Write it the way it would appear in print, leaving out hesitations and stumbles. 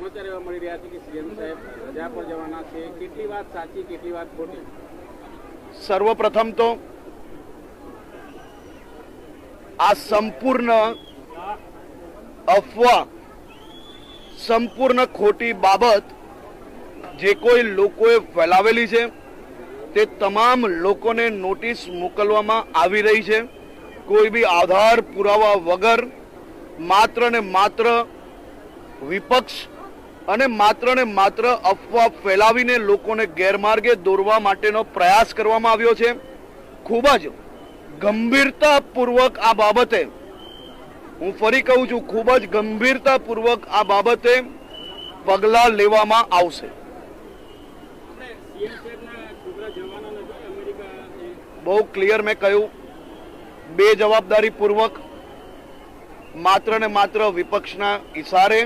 સમાચાર એવા મળી રહ્યા છે કે સીએમ સાહેબ રજા પર જવાના છે, કેટલી વાત સાચી કેટલી વાત ખોટી? સર્વપ્રથમ તો આ સંપૂર્ણ અફવા, સંપૂર્ણ ખોટી બાબત જે કોઈ લોકોએ ફેલાવેલી છે તે તમામ લોકોને નોટિસ મોકલવામાં આવી રહી છે. કોઈ બી આધાર પુરાવા વગર માત્ર ને માત્ર વિપક્ષ અને માત્ર અફવા ફેલાવીને લોકોને ગેરમાર્ગે દોરવા માટેનો પ્રયાસ કરવામાં આવ્યો છે. ખૂબ જ ગંભીરતાપૂર્વક આ બાબતે, હું ફરી કહું છું, ખૂબ જ ગંભીરતાપૂર્વક આ બાબતે પગલાં લેવામાં આવશે. બહુ ક્લિયર મેં કહ્યું, બે જવાબદારીપૂર્વક માત્ર ને માત્ર વિપક્ષના ઇશારે